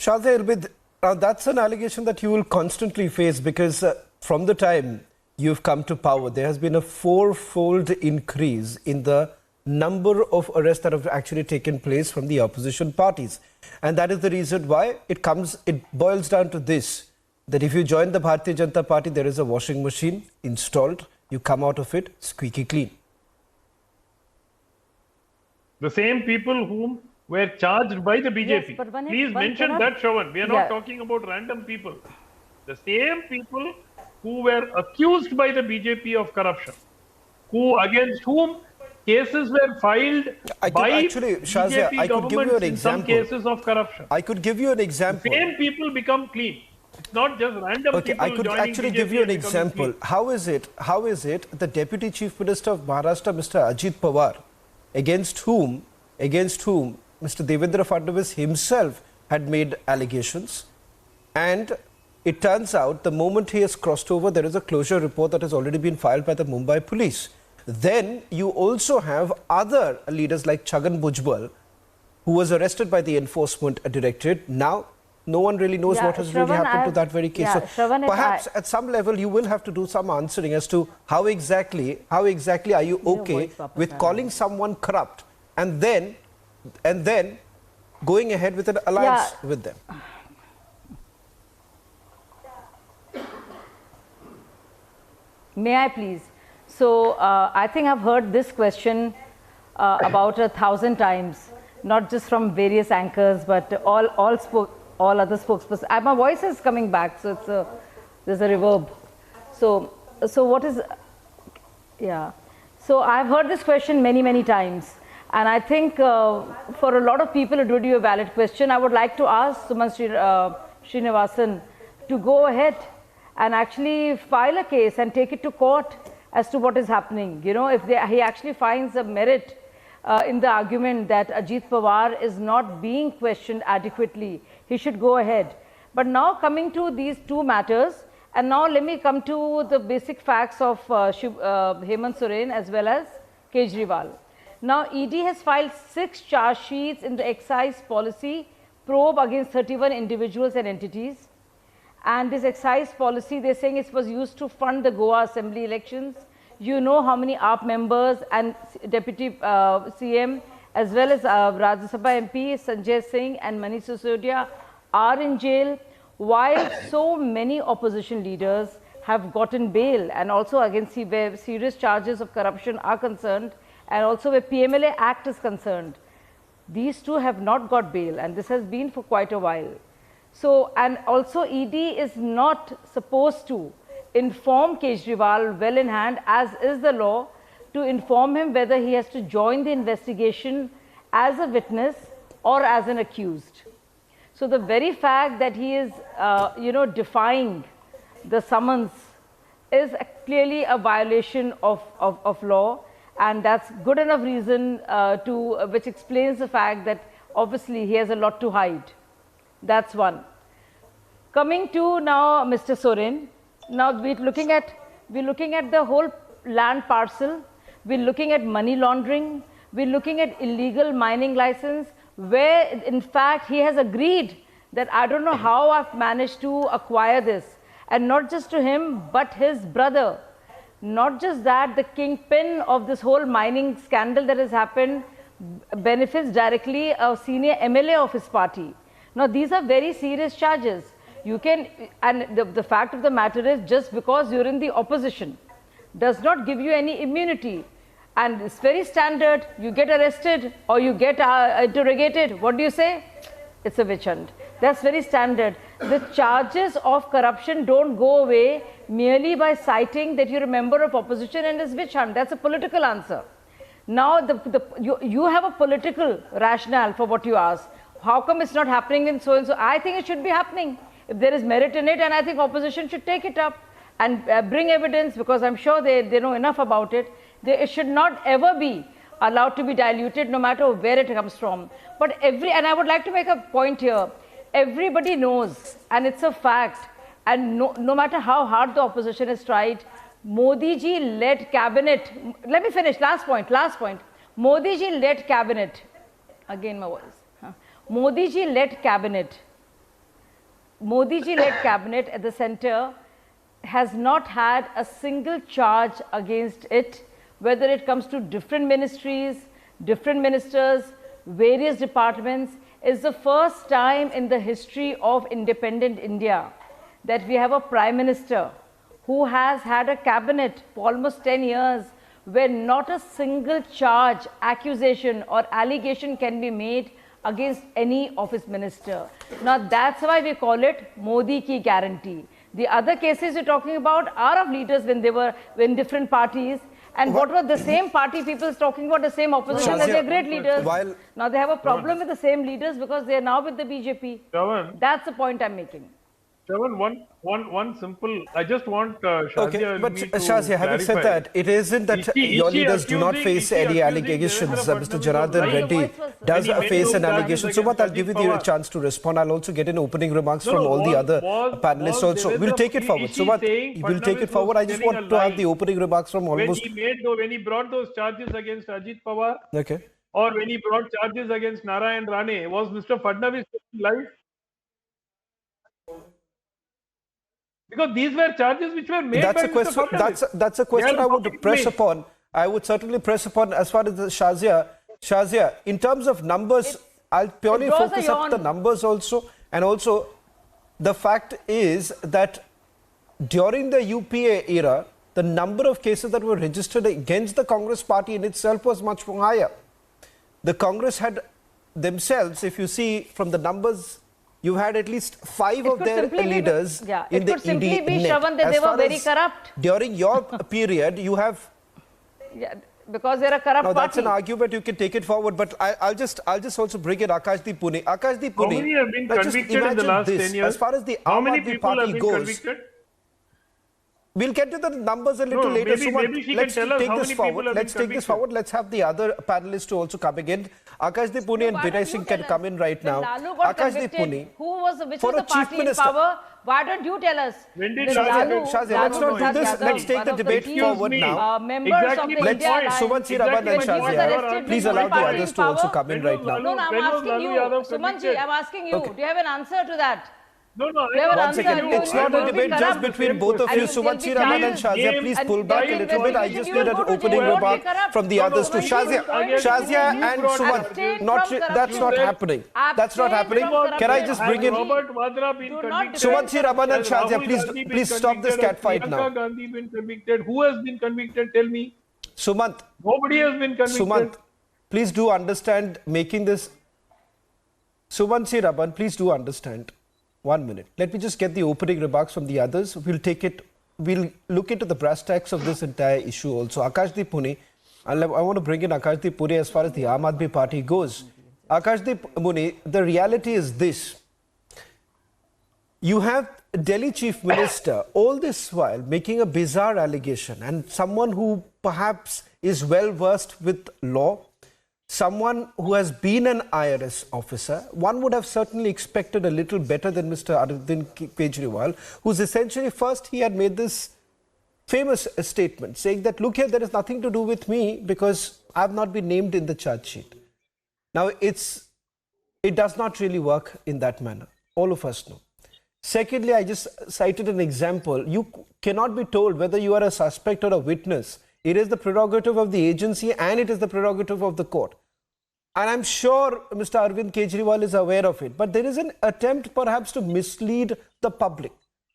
Shahzad, that's an allegation that you will constantly face because from the time you've come to power, there has been a fourfold increase in the number of arrests that have actually taken place from the opposition parties. And that is the reason why it boils down to this, that if you join the Bharatiya Janata Party, there is a washing machine installed, you come out of it squeaky clean. The same people whom were charged by the BJP. Yes, Please mention that, Shravan. We are not talking about random people. The same people who were accused by the BJP of corruption, against whom cases were filed by Shahzad, BJP government in some cases of corruption. I could give you an example. The same people become clean. It's not just random people. I could actually give you an example. How is it the Deputy Chief Minister of Maharashtra, Mr. Ajit Pawar, against whom Mr. Devendra Fadnavis himself had made allegations, and it turns out the moment he has crossed over, there is a closure report that has already been filed by the Mumbai police. Then you also have other leaders like Chhagan Bhujbal, who was arrested by the Enforcement Directorate. Now, no one really knows what has really happened to that very case. So perhaps at some level you will have to do some answering as to how exactly are you okay with calling someone corrupt and then going ahead with an alliance with them. May I please? So I think I've heard this question about 1,000 times, not just from various anchors, but all other spokespersons. My voice is coming back, so there's a reverb. So what is? Yeah. So I've heard this question many times, and I think for a lot of people it would be a valid question. I would like to ask Sumanth Srinivasan to go ahead and actually file a case and take it to court as to what is happening. You know, if he actually finds a merit in the argument that Ajit Pawar is not being questioned adequately, he should go ahead. But now coming to these two matters, and now let me come to the basic facts of Hemant Soren as well as Kejriwal. Now ED has filed 6 charge sheets in the excise policy probe against 31 individuals and entities. And this excise policy, they're saying it was used to fund the Goa Assembly elections. You know how many AAP members and Deputy CM as well as Rajya Sabha MP Sanjay Singh and Manish Sisodia are in jail, while so many opposition leaders have gotten bail, and also against where serious charges of corruption are concerned, and also where PMLA Act is concerned. These two have not got bail, and this has been for quite a while. So, and also ED is not supposed to inform Kejriwal well in hand, as is the law, to inform him whether he has to join the investigation as a witness or as an accused. So the very fact that he is, defying the summons is clearly a violation of law, and that's good enough reason which explains the fact that obviously he has a lot to hide. That's one. Coming to now Mr. Soren. Now we're looking at the whole land parcel. We're looking at money laundering. We're looking at illegal mining license, where in fact he has agreed that I don't know how I've managed to acquire this, and not just to him but his brother. Not just that, the kingpin of this whole mining scandal that has happened benefits directly a senior MLA of his party. Now these are very serious charges. You can, and the fact of the matter is, just because you're in the opposition does not give you any immunity. And it's very standard. You get arrested or you get interrogated. What do you say? It's a witch hunt. That's very standard. The charges of corruption don't go away merely by citing that you're a member of opposition and it's witch hunt. That's a political answer. Now you have a political rationale for what you ask. How come it's not happening in so and so? I think it should be happening if there is merit in it, and I think opposition should take it up and bring evidence, because I'm sure they know enough about it. It should not ever be allowed to be diluted, no matter where it comes from. But and I would like to make a point here. Everybody knows, and it's a fact, and no matter how hard the opposition has tried, Modi ji led cabinet. Let me finish. Last point. Modi ji led cabinet. Again, my voice. Modi ji led cabinet Modi ji-led cabinet at the center has not had a single charge against it, whether it comes to different ministries, different ministers, various departments. It's the first time in the history of independent India that we have a prime minister who has had a cabinet for almost 10 years where not a single charge, accusation or allegation can be made against any of his minister. Now that's why we call it Modi ki guarantee. The other cases you're talking about are of leaders when they were in different parties. And what were the same party people talking about the same opposition, that they're great leaders. Now they have a problem with the same leaders because they're now with the BJP. That's the point I'm making. Shravan, one simple, I just want Shazia. Okay, but Shazia, having said that, it isn't that your leaders do not face any allegations. Mr. Janardhan Reddy does face an allegation. Sumanth, I'll give you the chance to respond. I'll also get in opening remarks from all the other panelists also. We'll take it forward. Sumanth, we'll take it forward. I just want to have the opening remarks from almost... When he brought those charges against Ajit Pawar, okay, or when he brought charges against Narayan Rane, was Mr. Fadnavis live? Because these were charges which were made by Mr. Fadnavis. That's a question I would press upon. I would certainly press upon as far as the Shazia, in terms of numbers, I'll purely focus on the numbers also. And also, the fact is that during the UPA era, the number of cases that were registered against the Congress party in itself was much more higher. The Congress had themselves, if you see from the numbers, you had at least 5 of their leaders in the ED Shravan, that they were very corrupt. During your period, you have... Yeah, because they're a corrupt party. That's an argument, you can take it forward, but I'll just also bring in Akashdeep Pune. Akashdeep Pune, how many have been convicted in the last 10 years? As far as the how Aam many Aadmi people Party have been goes, convicted? We'll get to the numbers a little later. Maybe she can tell us how many people have Let's take this forward. Let's have the other panelists to also come again. Akashdeep Pune and Binay Singh can come in right now. Akashdeep Pune, which was the party in power? Why don't you tell us? When did Shazia, let's not do this. Let's take the debate forward now. Members of the India Alliance. Sumanth, Raman and Shazia, please allow the others to also come in right now. No, I'm asking you. Sumanth, I'm asking you. Do you have an answer to that? No. One second. It's not a debate just between both of you. Sumanth, Raman and Shazia, please pull back a little bit. I just need an opening remark from the others to Shazia and Sumanth. That's not happening. That's not happening. Can I just bring in Robert Vadra been convicted? Sumanth, Raman and Shazia, please stop this catfight now. Gandhi been convicted. Who has been convicted? Tell me. Sumanth. Nobody has been convicted. Sumanth, please do understand making this. Sumanth, Raman, please do understand. 1 minute. Let me just get the opening remarks from the others. We'll look into the brass tacks of this entire issue also. Akashdeep Pune, I want to bring in Akashdeep Pune as far as the Aam Aadmi Party goes. Akashdeep Pune, the reality is this. You have Delhi Chief Minister all this while making a bizarre allegation, and someone who perhaps is well versed with law, someone who has been an IRS officer, one would have certainly expected a little better than Mr. Arvind Kejriwal, who's essentially first he had made this famous statement saying that, look here, there is nothing to do with me because I have not been named in the charge sheet. Now, it does not really work in that manner. All of us know. Secondly, I just cited an example. You cannot be told whether you are a suspect or a witness. It is the prerogative of the agency and it is the prerogative of the court. And I'm sure Mr. Arvind Kejriwal is aware of it. But there is an attempt perhaps to mislead the public.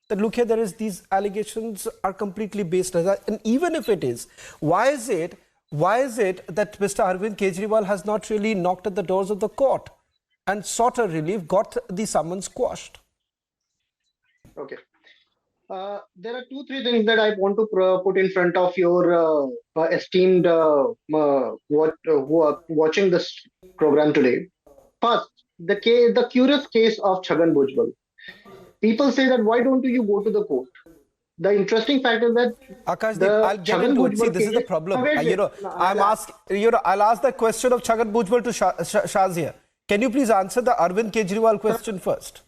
That look here, these allegations are completely based on that. And even if it is, why is it that Mr. Arvind Kejriwal has not really knocked at the doors of the court and sought a relief, got the summons quashed? Okay. There are 2-3 things that I want to put in front of your esteemed who are watching this program today. First, the curious case of Chhagan Bhujbal. People say that why don't you go to the court? The interesting fact is that I'll get into it. See, this is the problem. I'll ask the question of Chhagan Bhujbal to Shazia. Can you please answer the Arvind Kejriwal question first?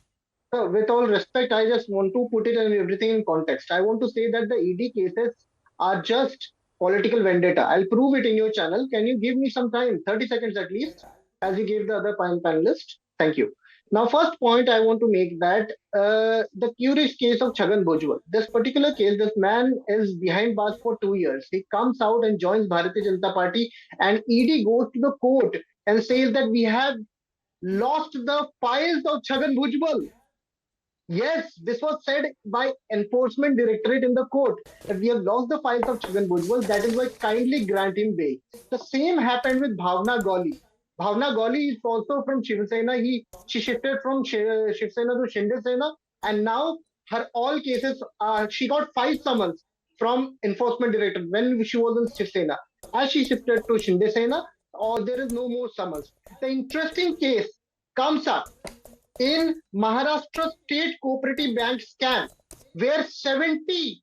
With all respect, I just want to put it and everything in context. I want to say that the ED cases are just political vendetta. I'll prove it in your channel. Can you give me some time, 30 seconds at least, as you gave the other panelists? Thank you. Now, first point I want to make that the curious case of Chhagan Bhujbal. This particular case, this man is behind bars for 2 years. He comes out and joins Bharatiya Janata Party, and ED goes to the court and says that we have lost the files of Chhagan Bhujbal. Yes, this was said by Enforcement Directorate in the court that we have lost the files of Chhagan Bhujbal. That is why kindly grant him bail. The same happened with Bhavna Goli. Bhavna Goli is also from Shiv Sena. She shifted from Shiv Sena to Shinde Sena, and now her all cases. She got 5 summons from Enforcement Directorate when she was in Shiv Sena. As she shifted to Shinde Sena, or there is no more summons. The interesting case comes up in Maharashtra State Cooperative Bank scam, where 70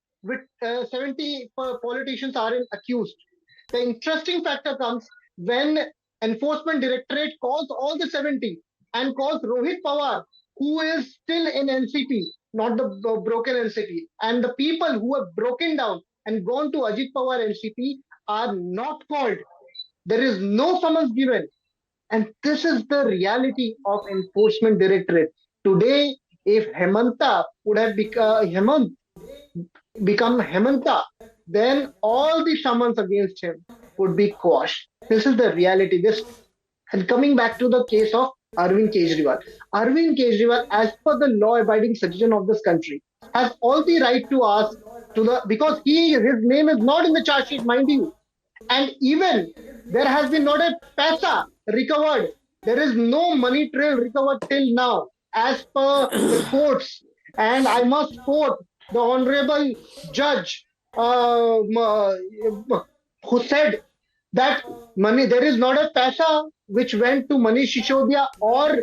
politicians are accused. The interesting factor comes when Enforcement Directorate calls all the 70 and calls Rohit Pawar, who is still in NCP, not the broken NCP. And the people who have broken down and gone to Ajit Pawar NCP are not called. There is no summons given. And this is the reality of Enforcement Directorate. Today, if Hemanta would have become Hemanta, then all the summons against him would be quashed. This is the reality. And coming back to the case of Arvind Kejriwal. Arvind Kejriwal, as per the law-abiding citizen of this country, has all the right to ask because his name is not in the charge sheet, mind you. And even there has been not a paisa recovered. There is no money trail recovered till now, as per the courts. And I must quote the honorable judge who said that there is not a paisa which went to Manish Sisodia or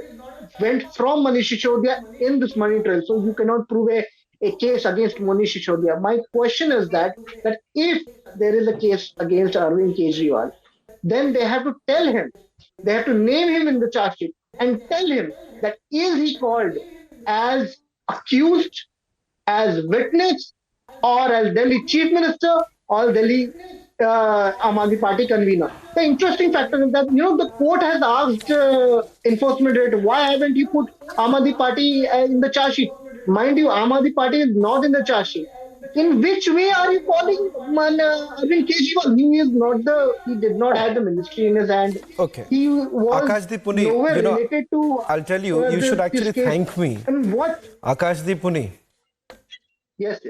went from Manish Sisodia in this money trail. So you cannot prove a case against Manish Sisodia. My question is that if there is a case against Arvind Kejriwal, then they have to tell him, they have to name him in the charge sheet and tell him that is he called as accused, as witness, or as Delhi Chief Minister, or Delhi Aam Aadmi Party convener. The interesting factor is that, the court has asked Enforcement Director, why haven't you put Aam Aadmi Party in the charge sheet? Mind you, Aam Aadmi Party is not in the charge sheet. In which way are you calling Arvind Kejriwal? He did not have the ministry in his hand. Okay. He was Akashdeep Puni, nowhere related to. I'll tell you, you should actually thank me. And what? Akashdeep Puni. Yes.